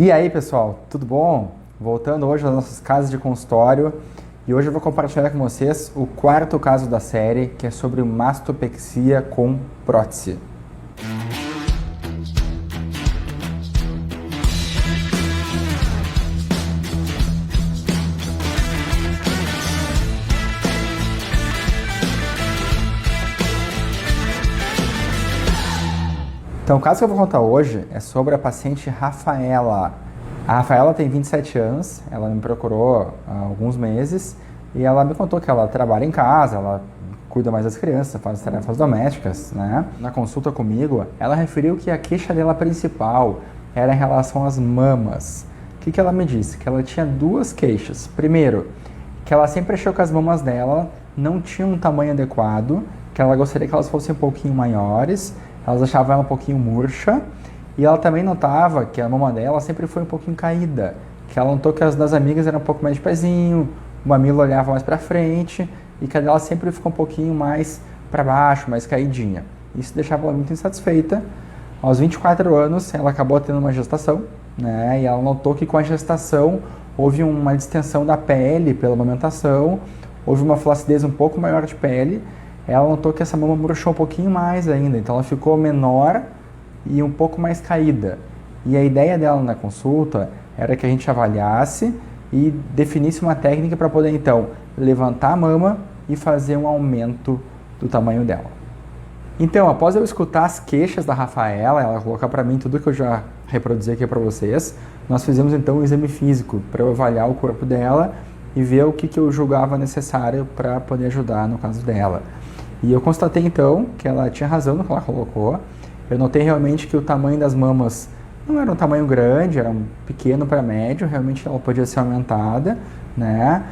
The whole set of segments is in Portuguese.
E aí, pessoal, tudo bom? Voltando hoje aos nossos casos de consultório, e hoje eu vou compartilhar com vocês o quarto caso da série, que é sobre mastopexia com prótese. Então, o caso que eu vou contar hoje é sobre a paciente Rafaela. A Rafaela tem 27 anos, ela me procurou há alguns meses e ela me contou que ela trabalha em casa, ela cuida mais das crianças, faz tarefas domésticas, né? Na consulta comigo, ela referiu que a queixa dela principal era em relação às mamas. O que ela me disse? Que ela tinha duas queixas. Primeiro, que ela sempre achou que as mamas dela não tinham um tamanho adequado, que ela gostaria que elas fossem um pouquinho maiores. Elas achavam ela um pouquinho murcha e ela também notava que a mama dela sempre foi um pouquinho caída, que ela notou que as das amigas eram um pouco mais de pezinho, o mamilo olhava mais para frente e que a dela sempre ficou um pouquinho mais para baixo, mais caidinha. Isso deixava ela muito insatisfeita. Aos 24 anos, ela acabou tendo uma gestação, né? E ela notou que com a gestação houve uma distensão da pele pela amamentação, houve uma flacidez um pouco maior de pele. Ela notou que essa mama murchou um pouquinho mais ainda, então ela ficou menor e um pouco mais caída. E a ideia dela na consulta era que a gente avaliasse e definisse uma técnica para poder, então, levantar a mama e fazer um aumento do tamanho dela. Então, após eu escutar as queixas da Rafaela, ela colocar para mim tudo que eu já reproduzi aqui para vocês, nós fizemos, então, um exame físico para eu avaliar o corpo dela e ver o que eu julgava necessário para poder ajudar no caso dela. E eu constatei então que ela tinha razão no que ela colocou. Eu notei realmente que o tamanho das mamas não era um tamanho grande, era um pequeno para médio, realmente ela podia ser aumentada, né?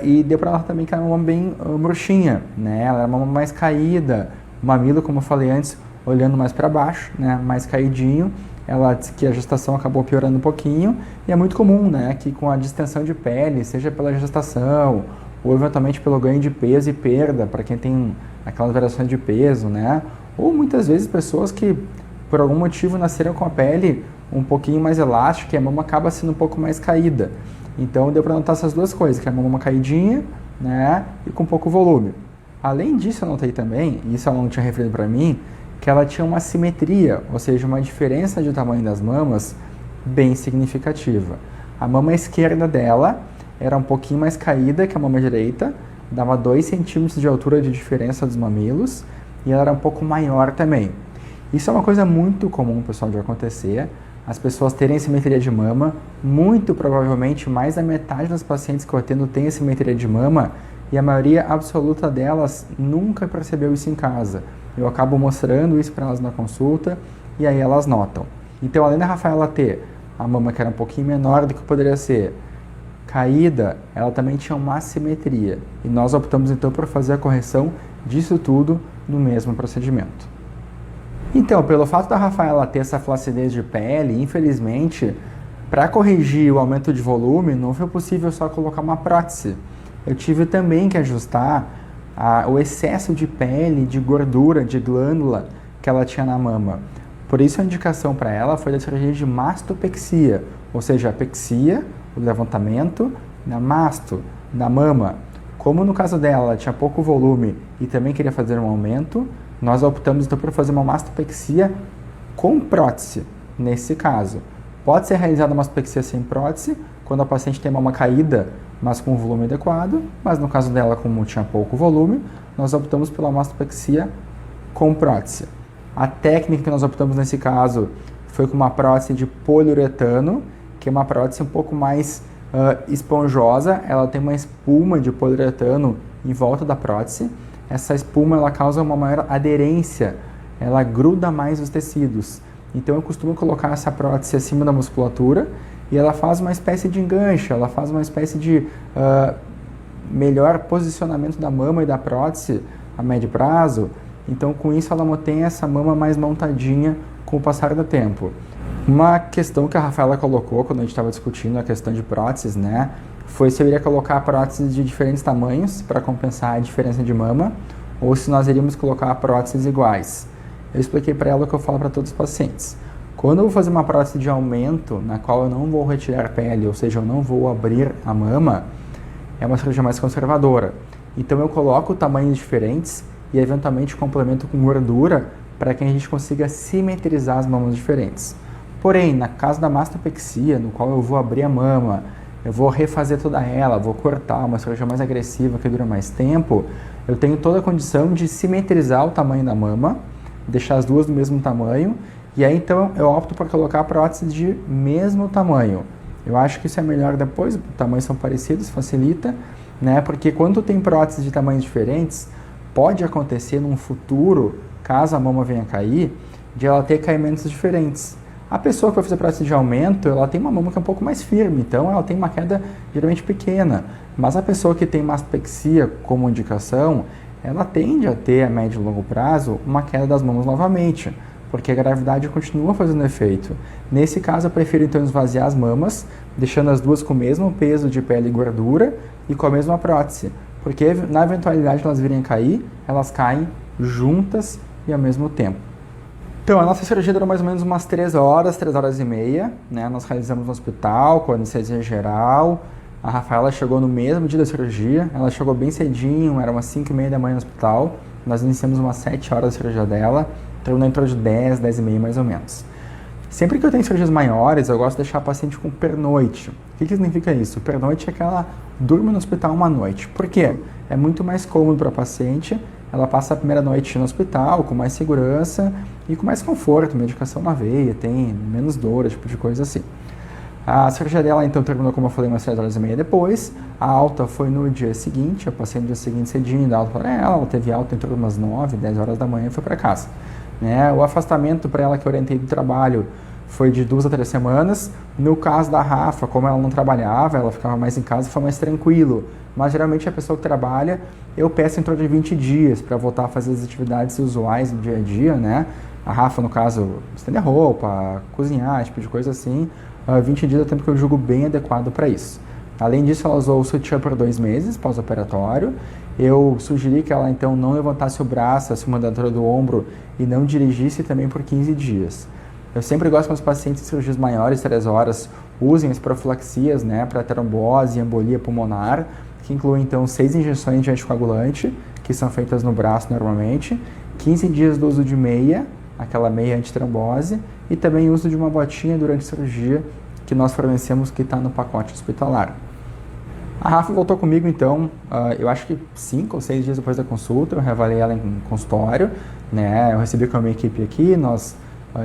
E deu para ela também que era uma mama bem murchinha, né? Ela era uma mama mais caída, o mamilo, como eu falei antes, olhando mais para baixo, né? Mais caidinho. Ela disse que a gestação acabou piorando um pouquinho e é muito comum, né? Que com a distensão de pele, seja pela gestação ou eventualmente pelo ganho de peso e perda, para quem tem aquelas variações de peso, né? Ou muitas vezes pessoas que por algum motivo nasceram com a pele um pouquinho mais elástica e a mama acaba sendo um pouco mais caída. Então deu para notar essas duas coisas, que é a mama caidinha, né? E com pouco volume. Além disso, eu notei também, e isso ela não tinha referido para mim, que ela tinha uma assimetria, ou seja, uma diferença de tamanho das mamas bem significativa. A mama esquerda dela era um pouquinho mais caída que a mama direita, dava 2 centímetros de altura de diferença dos mamilos e ela era um pouco maior também. Isso é uma coisa muito comum, pessoal, de acontecer, as pessoas terem assimetria de mama, muito provavelmente mais da metade das pacientes que eu atendo tem assimetria de mama e a maioria absoluta delas nunca percebeu isso em casa. Eu acabo mostrando isso para elas na consulta e aí elas notam. Então, além da Rafaela ter a mama que era um pouquinho menor do que poderia ser, caída, ela também tinha uma assimetria. E nós optamos então por fazer a correção disso tudo no mesmo procedimento. Então, pelo fato da Rafaela ter essa flacidez de pele, infelizmente, para corrigir o aumento de volume, não foi possível só colocar uma prótese. Eu tive também que ajustar o excesso de pele, de gordura, de glândula que ela tinha na mama. Por isso a indicação para ela foi da cirurgia de mastopexia, ou seja, a pexia, o levantamento da masto, da mama. Como no caso dela, ela tinha pouco volume e também queria fazer um aumento, nós optamos então por fazer uma mastopexia com prótese, nesse caso. Pode ser realizada uma mastopexia sem prótese, quando a paciente tem mama caída, mas com volume adequado, mas no caso dela, como tinha pouco volume, nós optamos pela mastopexia com prótese. A técnica que nós optamos nesse caso foi com uma prótese de poliuretano, que é uma prótese um pouco mais esponjosa, ela tem uma espuma de poliuretano em volta da prótese. Essa espuma ela causa uma maior aderência, ela gruda mais os tecidos. Então eu costumo colocar essa prótese acima da musculatura e ela faz uma espécie de enganche, ela faz uma espécie de melhor posicionamento da mama e da prótese a médio prazo. Então com isso ela mantém essa mama mais montadinha com o passar do tempo. Uma questão que a Rafaela colocou quando a gente estava discutindo a questão de próteses, né, foi se eu iria colocar próteses de diferentes tamanhos para compensar a diferença de mama ou se nós iríamos colocar próteses iguais. Eu expliquei para ela o que eu falo para todos os pacientes. Quando eu vou fazer uma prótese de aumento, na qual eu não vou retirar pele, ou seja, eu não vou abrir a mama, é uma cirurgia mais conservadora. Então eu coloco tamanhos diferentes e eventualmente complemento com gordura para que a gente consiga simetrizar as mamas diferentes. Porém, na caso da mastopexia, no qual eu vou abrir a mama, eu vou refazer toda ela, vou cortar, uma cirurgia mais agressiva que dura mais tempo, eu tenho toda a condição de simetrizar o tamanho da mama, deixar as duas do mesmo tamanho, e aí então eu opto por colocar próteses de mesmo tamanho. Eu acho que isso é melhor depois, os tamanhos são parecidos, facilita, né? Porque quando tem próteses de tamanhos diferentes, pode acontecer num futuro, caso a mama venha a cair, de ela ter caimentos diferentes. A pessoa que vai fazer prótese de aumento, ela tem uma mama que é um pouco mais firme, então ela tem uma queda geralmente pequena. Mas a pessoa que tem mastopexia como indicação, ela tende a ter a médio e longo prazo uma queda das mamas novamente, porque a gravidade continua fazendo efeito. Nesse caso, eu prefiro então esvaziar as mamas, deixando as duas com o mesmo peso de pele e gordura e com a mesma prótese, porque na eventualidade de elas virem a cair, elas caem juntas e ao mesmo tempo. Então, a nossa cirurgia durou mais ou menos umas 3 horas e meia, né? Nós realizamos no hospital, com anestesia geral. A Rafaela chegou no mesmo dia da cirurgia, ela chegou bem cedinho, era umas 5h30 da manhã no hospital. Nós iniciamos umas 7 horas da cirurgia dela, terminou em torno de 10h30 mais ou menos. Sempre que eu tenho cirurgias maiores, eu gosto de deixar a paciente com pernoite. O que significa isso? Pernoite é que ela durma no hospital uma noite. Por quê? É muito mais cômodo para a paciente, ela passa a primeira noite no hospital com mais segurança e com mais conforto, medicação na veia, tem menos dor, esse tipo de coisa assim. A cirurgia dela então terminou, como eu falei, umas 7h30 depois. A alta foi no dia seguinte, eu passei no dia seguinte cedinho, da alta para ela teve alta em torno de umas 9, 10 horas da manhã e foi para casa. Né? O afastamento para ela que eu orientei do trabalho foi de 2 a 3 semanas. No caso da Rafa, como ela não trabalhava, ela ficava mais em casa, foi mais tranquilo. Mas geralmente a pessoa que trabalha, eu peço em torno de 20 dias para voltar a fazer as atividades usuais do dia a dia, né? A Rafa, no caso, estender roupa, cozinhar, esse tipo de coisa assim. 20 dias é o tempo que eu julgo bem adequado para isso. Além disso, ela usou o sutiã por 2 meses, pós-operatório. Eu sugeri que ela, então, não levantasse o braço acima da altura do ombro e não dirigisse também por 15 dias. Eu sempre gosto que os pacientes de cirurgias maiores, 3 horas, usem as profilaxias, né, para trombose e embolia pulmonar, que incluem, então, 6 injeções de anticoagulante, que são feitas no braço normalmente, 15 dias do uso de meia, aquela meia antitrombose, e também uso de uma botinha durante a cirurgia, que nós fornecemos, que está no pacote hospitalar. A Rafa voltou comigo, então, eu acho que 5 ou 6 dias depois da consulta, eu reavaliei ela em consultório, né, eu recebi com a minha equipe aqui, nós,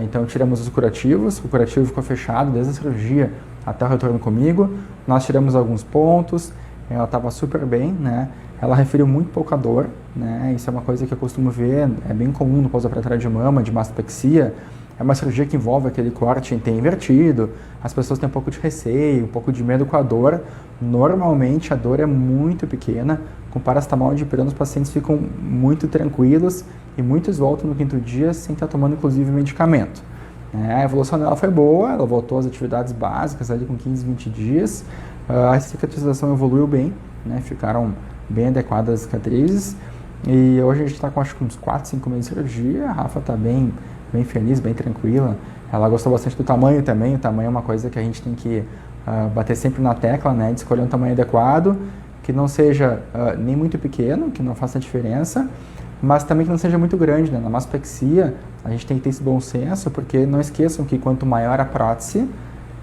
então, tiramos os curativos, o curativo ficou fechado desde a cirurgia até o retorno comigo, nós tiramos alguns pontos, ela estava super bem, né, ela referiu muito pouca dor, né, isso é uma coisa que eu costumo ver, é bem comum no pós-operatório de mama, de mastopexia. É uma cirurgia que envolve aquele corte em T invertido, as pessoas têm um pouco de receio, um pouco de medo com a dor. Normalmente a dor é muito pequena, com paracetamol e dipirona os pacientes ficam muito tranquilos e muitos voltam no 5º dia sem estar tomando inclusive medicamento. A evolução dela foi boa, ela voltou às atividades básicas ali com 15, 20 dias, a cicatrização evoluiu bem, né? Ficaram bem adequadas as cicatrizes e hoje a gente está com acho que uns 4, 5 meses de cirurgia, a Rafa está bem feliz, bem tranquila. Ela gostou bastante do tamanho também. O tamanho é uma coisa que a gente tem que bater sempre na tecla, né? De escolher um tamanho adequado, que não seja nem muito pequeno, que não faça diferença, mas também que não seja muito grande, né? Na mastopexia, a gente tem que ter esse bom senso, porque não esqueçam que quanto maior a prótese,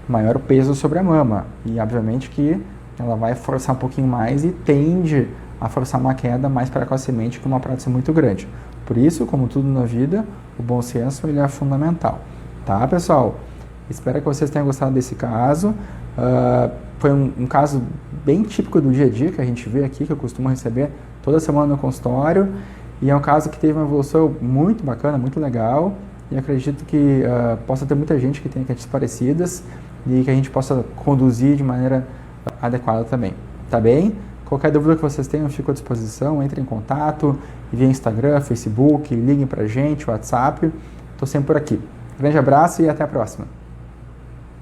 maior o peso sobre a mama. E, obviamente, que ela vai forçar um pouquinho mais e tende a forçar uma queda mais precocemente que uma prótese muito grande. Por isso, como tudo na vida, o bom senso ele é fundamental. Tá, pessoal? Espero que vocês tenham gostado desse caso. Foi um caso bem típico do dia a dia que a gente vê aqui, que eu costumo receber toda semana no consultório. E é um caso que teve uma evolução muito bacana, muito legal. E acredito que possa ter muita gente que tenha queixas parecidas e que a gente possa conduzir de maneira adequada também. Tá bem? Qualquer dúvida que vocês tenham, eu fico à disposição. Entrem em contato via Instagram, Facebook, liguem pra gente, WhatsApp. Estou sempre por aqui. Grande abraço e até a próxima.